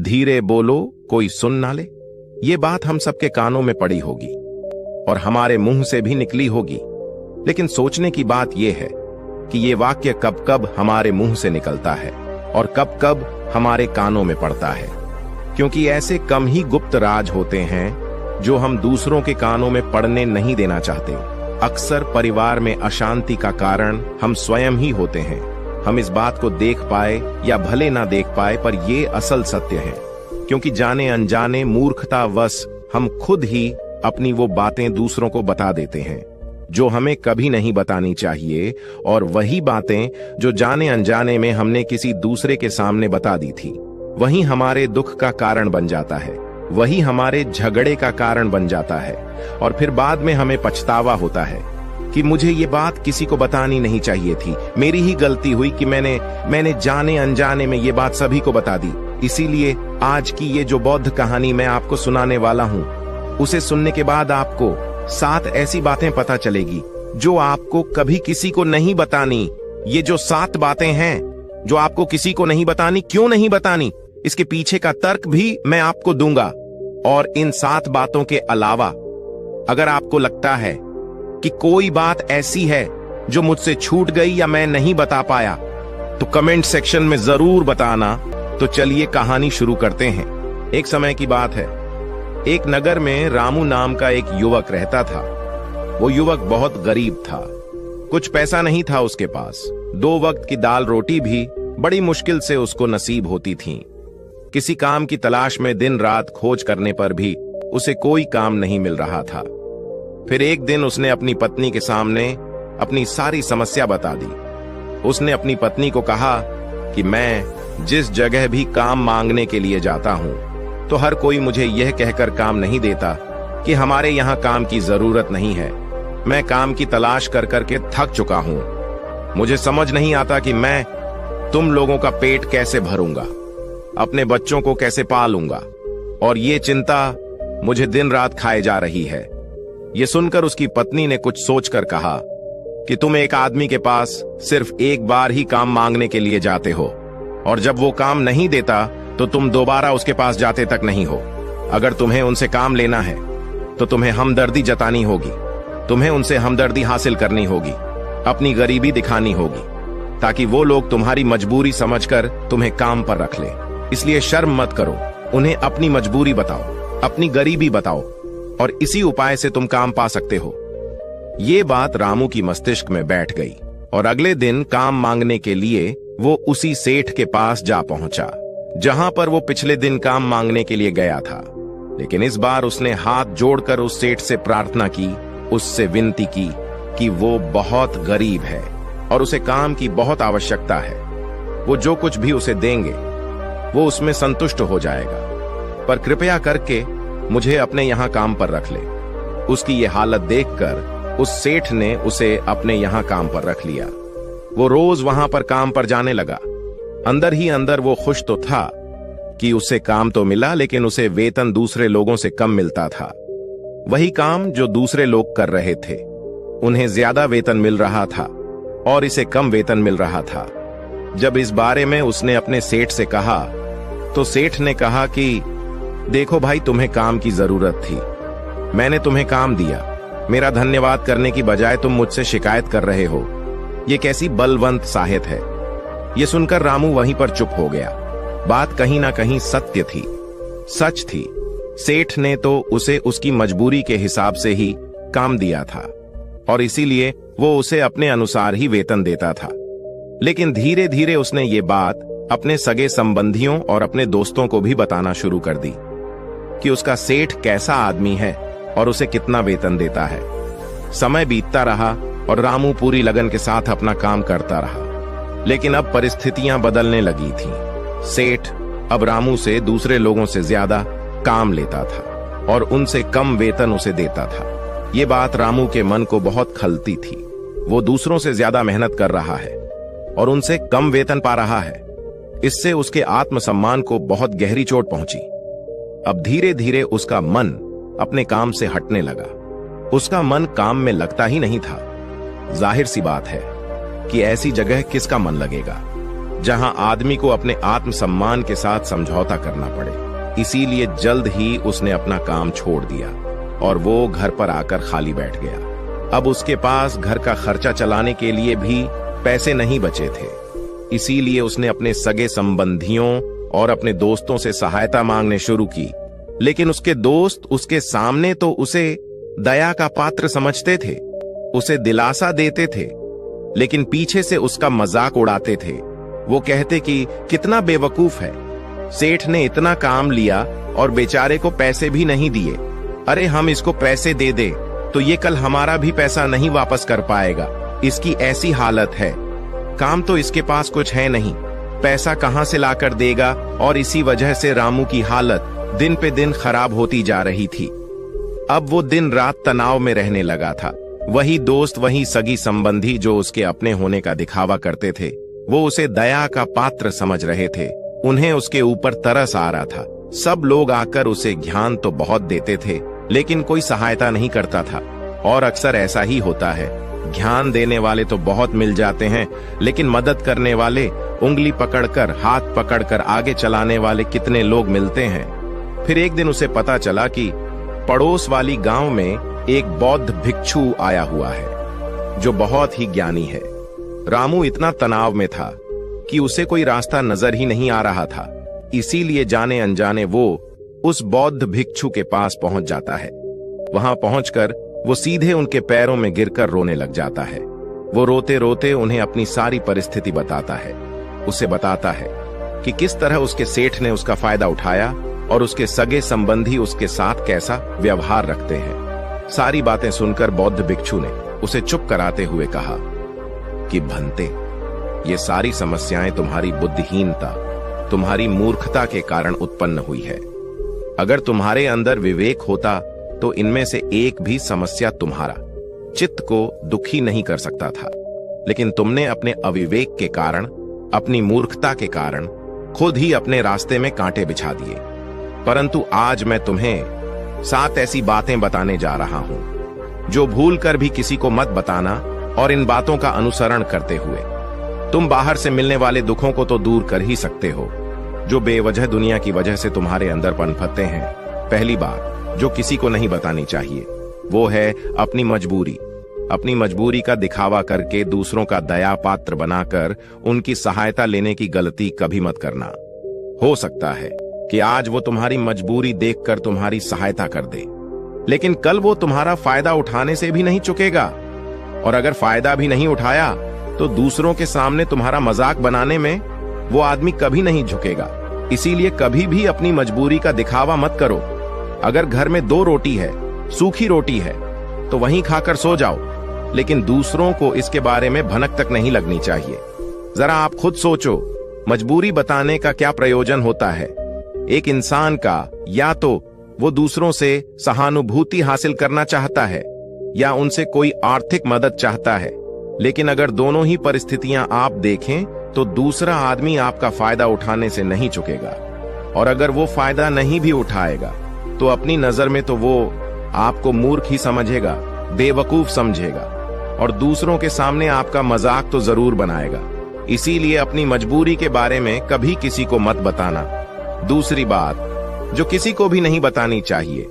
धीरे बोलो, कोई सुन ना ले। ये बात हम सबके कानों में पड़ी होगी और हमारे मुंह से भी निकली होगी, लेकिन सोचने की बात यह है कि ये वाक्य कब कब हमारे मुंह से निकलता है और कब कब हमारे कानों में पड़ता है, क्योंकि ऐसे कम ही गुप्त राज होते हैं जो हम दूसरों के कानों में पड़ने नहीं देना चाहते। अक्सर परिवार में अशांति का कारण हम स्वयं ही होते हैं। हम इस बात को देख पाए या भले ना देख पाए, पर ये असल सत्य है, क्योंकि जाने अनजाने मूर्खतावश हम खुद ही अपनी वो बातें दूसरों को बता देते हैं जो हमें कभी नहीं बतानी चाहिए, और वही बातें जो जाने अनजाने में हमने किसी दूसरे के सामने बता दी थी, वही हमारे दुख का कारण बन जाता है, वही हमारे झगड़े का कारण बन जाता है। और फिर बाद में हमें पछतावा होता है कि मुझे ये बात किसी को बतानी नहीं चाहिए थी, मेरी ही गलती हुई कि मैंने जाने अनजाने में ये बात सभी को बता दी। इसीलिए आज की ये जो बौद्ध कहानी मैं आपको सुनाने वाला हूँ, उसे सुनने के बाद आपको 7 ऐसी बातें पता चलेगी जो आपको कभी किसी को नहीं बतानी। ये जो 7 बातें हैं जो आपको किसी को नहीं बतानी, क्यों नहीं बतानी, इसके पीछे का तर्क भी मैं आपको दूंगा। और इन 7 बातों के अलावा अगर आपको लगता है कि कोई बात ऐसी है जो मुझसे छूट गई या मैं नहीं बता पाया, तो कमेंट सेक्शन में जरूर बताना। तो चलिए कहानी शुरू करते हैं। एक समय की बात है, एक नगर में रामू नाम का एक युवक रहता था। वो युवक बहुत गरीब था, कुछ पैसा नहीं था उसके पास। 2 वक्त की दाल रोटी भी बड़ी मुश्किल से उसको नसीब होती थी। किसी काम की तलाश में दिन रात खोज करने पर भी उसे कोई काम नहीं मिल रहा था। फिर एक दिन उसने अपनी पत्नी के सामने अपनी सारी समस्या बता दी। उसने अपनी पत्नी को कहा कि मैं जिस जगह भी काम मांगने के लिए जाता हूं, तो हर कोई मुझे यह कहकर काम नहीं देता कि हमारे यहाँ काम की जरूरत नहीं है। मैं काम की तलाश कर करके थक चुका हूं। मुझे समझ नहीं आता कि मैं तुम लोगों का पेट कैसे भरूंगा, अपने बच्चों को कैसे पालूंगा, और ये चिंता मुझे दिन रात खाए जा रही है। ये सुनकर उसकी पत्नी ने कुछ सोचकर कहा कि तुम एक आदमी के पास सिर्फ एक बार ही काम मांगने के लिए जाते हो, और जब वो काम नहीं देता तो तुम दोबारा उसके पास जाते तक नहीं हो। अगर तुम्हें उनसे काम लेना है तो तुम्हें हमदर्दी जतानी होगी, तुम्हें उनसे हमदर्दी हासिल करनी होगी, अपनी गरीबी दिखानी होगी, ताकि वो लोग तुम्हारी मजबूरी समझकर तुम्हें काम पर रख ले। इसलिए शर्म मत करो, उन्हें अपनी मजबूरी बताओ, अपनी गरीबी बताओ, और इसी उपाय से तुम काम पा सकते हो। ये बात रामू की मस्तिष्क में बैठ गई और अगले दिन काम मांगने के लिए वो उसी सेठ के पास जा पहुंचा जहां पर वो पिछले दिन काम मांगने के लिए गया था। लेकिन इस बार उसने हाथ जोड़कर उस सेठ से प्रार्थना की, उससे विनती की कि वो बहुत गरीब है और उसे काम की बहुत आवश्यकता है। वो जो कुछ भी उसे देंगे वो उसमें संतुष्ट हो जाएगा, पर कृपया करके मुझे अपने यहाँ काम पर रख ले। उसकी ये हालत देखकर उस सेठ ने उसे अपने यहाँ काम पर रख लिया। वो रोज वहां पर काम पर जाने लगा। अंदर ही अंदर वो खुश तो था कि उसे काम तो मिला, लेकिन उसे वेतन दूसरे लोगों से कम मिलता था। वही काम जो दूसरे लोग कर रहे थे, उन्हें ज्यादा वेतन मिल रहा था और इसे कम वेतन मिल रहा था। जब इस बारे में उसने अपने सेठ से कहा, तो सेठ ने कहा कि देखो भाई, तुम्हें काम की जरूरत थी, मैंने तुम्हें काम दिया, मेरा धन्यवाद करने की बजाय तुम मुझसे शिकायत कर रहे हो। ये कैसी बलवंत साहत है। ये सुनकर रामू वहीं पर चुप हो गया। बात कहीं ना कहीं सत्य थी, सच थी। सेठ ने तो उसे उसकी मजबूरी के हिसाब से ही काम दिया था और इसीलिए वो उसे अपने अनुसार ही वेतन देता था। लेकिन धीरे धीरे उसने ये बात अपने सगे संबंधियों और अपने दोस्तों को भी बताना शुरू कर दी कि उसका सेठ कैसा आदमी है और उसे कितना वेतन देता है। समय बीतता रहा और रामू पूरी लगन के साथ अपना काम करता रहा, लेकिन अब परिस्थितियां बदलने लगी थीं। सेठ अब रामू से दूसरे लोगों से ज्यादा काम लेता था और उनसे कम वेतन उसे देता था। ये बात रामू के मन को बहुत खलती थी। वो दूसरों से ज्यादा मेहनत कर रहा है और उनसे कम वेतन पा रहा है। इससे उसके आत्मसम्मान को बहुत गहरी चोट पहुंची। अब धीरे धीरे उसका मन अपने काम से हटने लगा। उसका मन काम में लगता ही नहीं था। जाहिर सी बात है कि ऐसी जगह किसका मन लगेगा। जहां आदमी को अपने आत्मसम्मान के साथ समझौता करना पड़े। इसीलिए जल्द ही उसने अपना काम छोड़ दिया और वो घर पर आकर खाली बैठ गया। अब उसके पास घर का खर्चा चलाने के लिए भी पैसे नहीं बचे थे। इसीलिए उसने अपने सगे संबंधियों और अपने दोस्तों से सहायता मांगने शुरू की। लेकिन उसके दोस्त उसके सामने तो उसे दया का पात्र समझते थे, उसे दिलासा देते थे, लेकिन पीछे से उसका मजाक उड़ाते थे। वो कहते कि कितना बेवकूफ है, सेठ ने इतना काम लिया और बेचारे को पैसे भी नहीं दिए। अरे हम इसको पैसे दे दे तो ये कल हमारा भी पैसा नहीं वापस कर पाएगा। इसकी ऐसी हालत है, काम तो इसके पास कुछ है नहीं, पैसा कहां से लाकर देगा। और इसी वजह से रामू की हालत दिन पे दिन खराब होती जा रही थी। अब वो दिन रात तनाव में रहने लगा था। वही दोस्त, वही सगी संबंधी जो उसके अपने होने का दिखावा करते थे, वो उसे दया का पात्र समझ रहे थे। उन्हें उसके ऊपर तरस आ रहा था। सब लोग आकर उसे ज्ञान तो बहुत देते थे, लेकिन कोई सहायता नहीं करता था। और अक्सर ऐसा ही होता है, ज्ञान देने वाले तो बहुत मिल जाते हैं, लेकिन मदद करने वाले, उंगली पकड़कर, हाथ पकड़कर आगे चलाने वाले कितने लोग मिलते हैं। फिर एक दिन उसे पता चला कि पड़ोस वाली गांव में एक बौद्ध भिक्षु आया हुआ है जो बहुत ही ज्ञानी है। रामू इतना तनाव में था कि उसे कोई रास्ता नजर ही नहीं आ रहा था। इसीलिए जाने अनजाने वो उस बौद्ध भिक्षु के पास पहुंच जाता है। वहां पहुंचकर वो सीधे उनके पैरों में गिरकर रोने लग जाता है। वो रोते रोते उन्हें अपनी सारी परिस्थिति बताता है। उसे बताता है कि किस तरह उसके सेठ ने उसका फायदा उठाया और उसके सगे संबंधी उसके साथ कैसा व्यवहार रखते हैं। सारी बातें सुनकर बौद्ध भिक्षु ने उसे चुप कराते हुए कहा कि भंते, ये सारी समस्याएं तुम्हारी बुद्धिहीनता, तुम्हारी मूर्खता के कारण उत्पन्न हुई है। अगर तुम्हारे अंदर विवेक होता तो इनमें से एक भी समस्या तुम्हारा चित्त को दुखी नहीं कर सकता था। लेकिन तुमने अपने अविवेक के कारण, अपनी मूर्खता के कारण खुद ही अपने रास्ते में कांटे बिछा दिए। परंतु आज मैं तुम्हें 7 ऐसी बातें बताने जा रहा हूं जो भूल कर भी किसी को मत बताना। और इन बातों का अनुसरण करते हुए तुम बाहर से मिलने वाले दुखों को तो दूर कर ही सकते हो जो बेवजह दुनिया की वजह से तुम्हारे अंदर पनपते हैं। पहली बात जो किसी को नहीं बतानी चाहिए वो है अपनी मजबूरी। अपनी मजबूरी का दिखावा करके दूसरों का दया पात्र बनाकर उनकी सहायता लेने की गलती कभी मत करना। हो सकता है कि आज वो तुम्हारी मजबूरी देखकर तुम्हारी सहायता कर दे, लेकिन कल वो तुम्हारा फायदा उठाने से भी नहीं चुकेगा। और अगर फायदा भी नहीं उठाया तो दूसरों के सामने तुम्हारा मजाक बनाने में वो आदमी कभी नहीं झुकेगा। इसीलिए कभी भी अपनी मजबूरी का दिखावा मत करो। अगर घर में 2 रोटी है, सूखी रोटी है, तो वहीं खाकर सो जाओ, लेकिन दूसरों को इसके बारे में भनक तक नहीं लगनी चाहिए। जरा आप खुद सोचो, मजबूरी बताने का क्या प्रयोजन होता है एक इंसान का? या तो वो दूसरों से सहानुभूति हासिल करना चाहता है या उनसे कोई आर्थिक मदद चाहता है। लेकिन अगर दोनों ही परिस्थितियां आप देखें तो दूसरा आदमी आपका फायदा उठाने से नहीं चुकेगा। और अगर वो फायदा नहीं भी उठाएगा तो अपनी नजर में तो वो आपको मूर्ख ही समझेगा, बेवकूफ समझेगा और दूसरों के सामने आपका मजाक तो जरूर बनाएगा। इसीलिए अपनी मजबूरी के बारे में कभी किसी को मत बताना। दूसरी बात जो किसी को भी नहीं बतानी चाहिए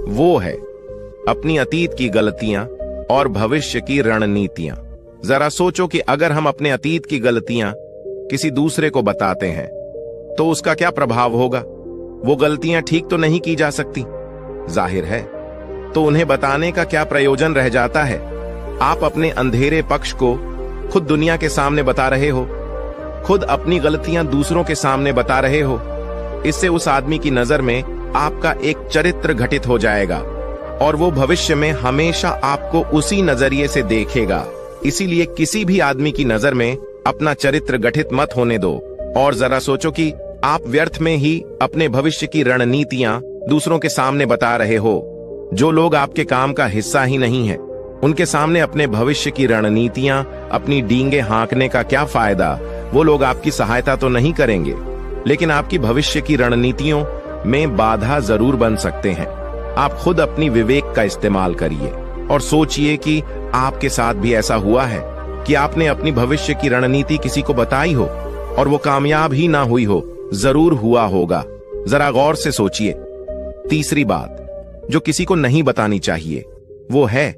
वो है अपनी अतीत की गलतियां और भविष्य की रणनीतियां। जरा सोचो कि अगर हम अपने अतीत की गलतियां किसी दूसरे को बताते हैं तो उसका क्या प्रभाव होगा? वो गलतियां ठीक तो नहीं की जा सकती, जाहिर है, तो उन्हें बताने का क्या प्रयोजन रह जाता है? आप अपने अंधेरे पक्ष को खुद दुनिया के सामने बता रहे हो, खुद अपनी गलतियां दूसरों के सामने बता रहे हो। इससे उस आदमी की नजर में आपका एक चरित्र घटित हो जाएगा और वो भविष्य में हमेशा आपको उसी नजरिए से देखेगा। इसीलिए किसी भी आदमी की नजर में अपना चरित्र गठित मत होने दो। और जरा सोचो कि आप व्यर्थ में ही अपने भविष्य की रणनीतियां दूसरों के सामने बता रहे हो। जो लोग आपके काम का हिस्सा ही नहीं है, उनके सामने अपने भविष्य की रणनीतियां, अपनी डींगे हाँकने का क्या फायदा? वो लोग आपकी सहायता तो नहीं करेंगे, लेकिन आपकी भविष्य की रणनीतियों में बाधा जरूर बन सकते हैं। आप खुद अपनी विवेक का इस्तेमाल करिए और सोचिए कि आपके साथ भी ऐसा हुआ है कि आपने अपनी भविष्य की रणनीति किसी को बताई हो और वो कामयाब ही ना हुई हो, जरूर हुआ होगा। जरा गौर से सोचिए। तीसरी बात जो किसी को नहीं बतानी चाहिए वो है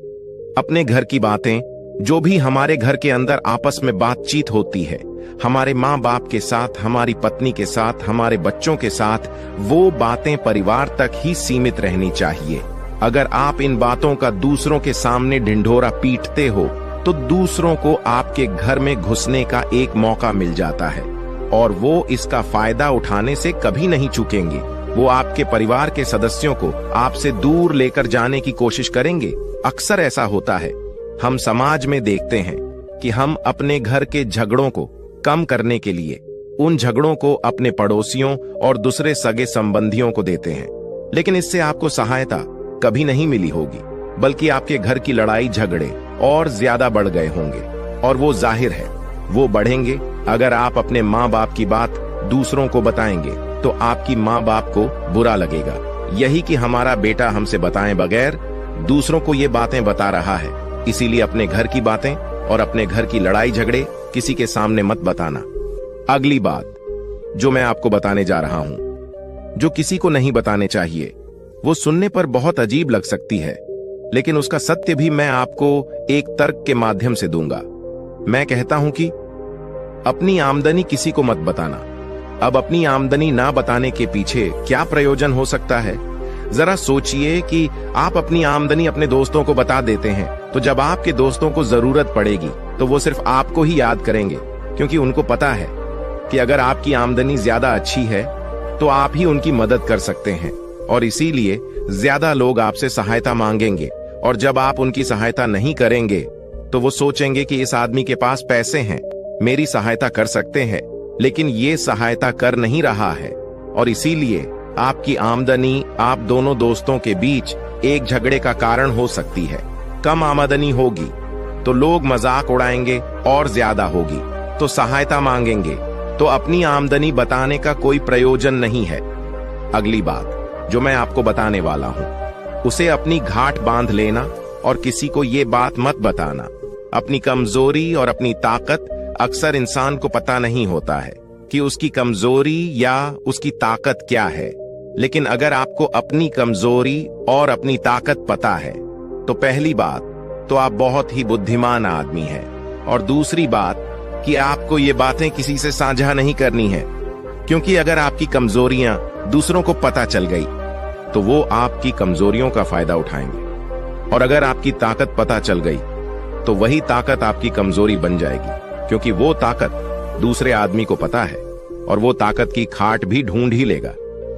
अपने घर की बातें। जो भी हमारे घर के अंदर आपस में बातचीत होती है, हमारे माँ बाप के साथ, हमारी पत्नी के साथ, हमारे बच्चों के साथ, वो बातें परिवार तक ही सीमित रहनी चाहिए। अगर आप इन बातों का दूसरों के सामने ढिंढोरा पीटते हो तो दूसरों को आपके घर में घुसने का एक मौका मिल जाता है और वो इसका फायदा उठाने से कभी नहीं चूकेंगे। वो आपके परिवार के सदस्यों को आपसे दूर लेकर जाने की कोशिश करेंगे। अक्सर ऐसा होता है, हम समाज में देखते हैं कि हम अपने घर के झगड़ों को कम करने के लिए उन झगड़ों को अपने पड़ोसियों और दूसरे सगे संबंधियों को देते हैं, लेकिन इससे आपको सहायता कभी नहीं मिली होगी, बल्कि आपके घर की लड़ाई झगड़े और ज्यादा बढ़ गए होंगे। और वो जाहिर है वो बढ़ेंगे अगर आप अपने माँ बाप की बात दूसरों को बताएंगे तो आपकी माँ बाप को बुरा लगेगा। यही कि हमारा बेटा हमसे बताए बगैर दूसरों को ये बातें बता रहा है, इसीलिए अपने घर की बातें और अपने घर की लड़ाई झगड़े किसी के सामने मत बताना। अगली बात जो मैं आपको बताने जा रहा हूं, जो किसी को नहीं बताने चाहिए, वो सुनने पर बहुत अजीब लग सकती है, लेकिन उसका सत्य भी मैं आपको एक तर्क के माध्यम से दूंगा। मैं कहता हूं कि अपनी आमदनी किसी को मत बताना। अब अपनी आमदनी ना बताने के पीछे क्या प्रयोजन हो सकता है? जरा सोचिए कि आप अपनी आमदनी अपने दोस्तों को बता देते हैं, तो जब आपके दोस्तों को जरूरत पड़ेगी तो वो सिर्फ आपको ही याद करेंगे, क्योंकि उनको पता है कि अगर आपकी आमदनी ज्यादा अच्छी है तो आप ही उनकी मदद कर सकते हैं, और इसीलिए ज्यादा लोग आपसे सहायता मांगेंगे। और जब आप उनकी सहायता नहीं करेंगे तो वो सोचेंगे कि इस आदमी के पास पैसे हैं, मेरी सहायता कर सकते हैं, लेकिन ये सहायता कर नहीं रहा है, और इसीलिए आपकी आमदनी आप दोनों दोस्तों के बीच एक झगड़े का कारण हो सकती है। कम आमदनी होगी तो लोग मजाक उड़ाएंगे, और ज्यादा होगी तो सहायता मांगेंगे, तो अपनी आमदनी बताने का कोई प्रयोजन नहीं है। अगली बात जो मैं आपको बताने वाला हूं, उसे अपनी घाट बांध लेना और किसी को ये बात मत बताना। अपनी कमजोरी और अपनी ताकत अक्सर इंसान को पता नहीं होता है कि उसकी कमजोरी या उसकी ताकत क्या है, लेकिन अगर आपको अपनी कमजोरी और अपनी ताकत पता है तो पहली बात तो आप बहुत ही बुद्धिमान आदमी हैं, और दूसरी बात कि आपको ये बातें किसी से साझा नहीं करनी है, क्योंकि अगर आपकी कमजोरियां दूसरों को पता चल गई तो वो आपकी कमजोरियों का फायदा उठाएंगे, और अगर आपकी ताकत पता चल गई तो वही ताकत आपकी कमजोरी बन जाएगी, क्योंकि वो ताकत दूसरे आदमी को पता है और वो ताकत की खाट भी ढूंढ ही लेगा।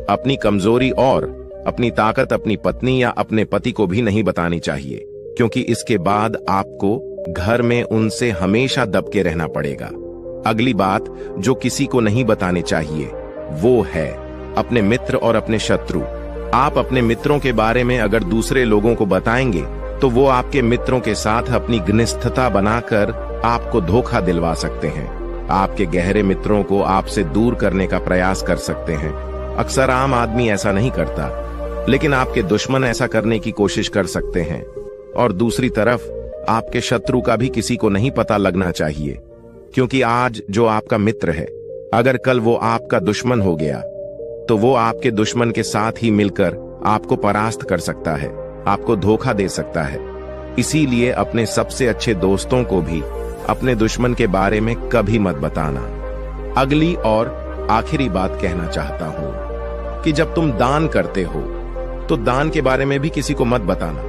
अपनी कमजोरी और अपनी ताकत अपनी पत्नी या अपने पति को भी नहीं बतानी चाहिए, क्योंकि इसके बाद आपको घर में उनसे हमेशा दबके रहना पड़ेगा। अगली बात जो किसी को नहीं बतानी चाहिए वो है अपने मित्र और अपने शत्रु। आप अपने मित्रों के बारे में अगर दूसरे लोगों को बताएंगे तो वो आपके मित्रों के साथ अपनी घनिष्ठता बनाकर आपको धोखा दिलवा सकते हैं, आपके गहरे मित्रों को आपसे दूर करने का प्रयास कर सकते हैं। अक्सर आम आदमी ऐसा नहीं करता, लेकिन आपके दुश्मन ऐसा करने की कोशिश कर सकते हैं। और दूसरी तरफ आपके शत्रु का भी किसी को नहीं पता लगना चाहिए, क्योंकि आज जो आपका मित्र है अगर कल वो आपका दुश्मन हो गया तो वो आपके दुश्मन के साथ ही मिलकर आपको परास्त कर सकता है, आपको धोखा दे सकता है। इसीलिए अपने सबसे अच्छे दोस्तों को भी अपने दुश्मन के बारे में कभी मत बताना। अगली और आखिरी बात कहना चाहता हूं कि जब तुम दान करते हो तो दान के बारे में भी किसी को मत बताना,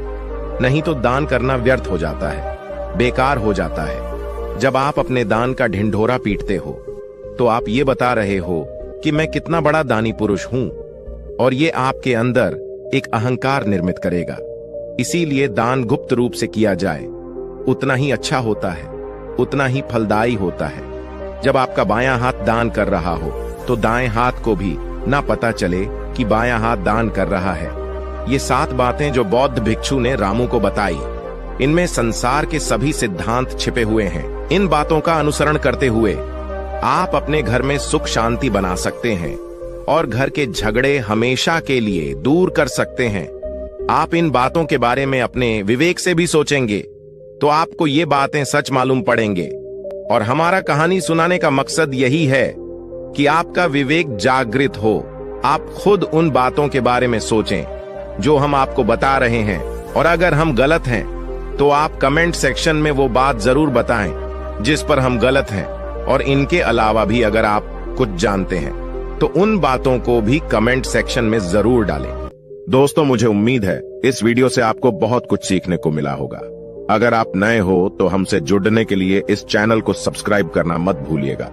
नहीं तो दान करना व्यर्थ हो जाता है, बेकार हो जाता है। जब आप अपने दान का ढिंढोरा पीटते हो तो आप ये बता रहे हो कि मैं कितना बड़ा दानी पुरुष हूं, और ये आपके अंदर एक अहंकार निर्मित करेगा। इसीलिए दान गुप्त रूप से किया जाए उतना ही अच्छा होता है, उतना ही फलदायी होता है। जब आपका बायां हाथ दान कर रहा हो तो दाएं हाथ को भी ना पता चले कि बायां हाथ दान कर रहा है। ये 7 बातें जो बौद्ध भिक्षु ने रामू को बताई, इनमें संसार के सभी सिद्धांत छिपे हुए हैं। इन बातों का अनुसरण करते हुए आप अपने घर में सुख शांति बना सकते हैं और घर के झगड़े हमेशा के लिए दूर कर सकते हैं। आप इन बातों के बारे में अपने विवेक से भी सोचेंगे तो आपको ये बातें सच मालूम पड़ेंगे। और हमारा कहानी सुनाने का मकसद यही है कि आपका विवेक जागृत हो। आप खुद उन बातों के बारे में सोचें जो हम आपको बता रहे हैं, और अगर हम गलत हैं तो आप कमेंट सेक्शन में वो बात जरूर बताएं जिस पर हम गलत हैं, और इनके अलावा भी अगर आप कुछ जानते हैं तो उन बातों को भी कमेंट सेक्शन में जरूर डालें। दोस्तों, मुझे उम्मीद है इस वीडियो से आपको बहुत कुछ सीखने को मिला होगा। अगर आप नए हो तो हमसे जुड़ने के लिए इस चैनल को सब्सक्राइब करना मत भूलिएगा।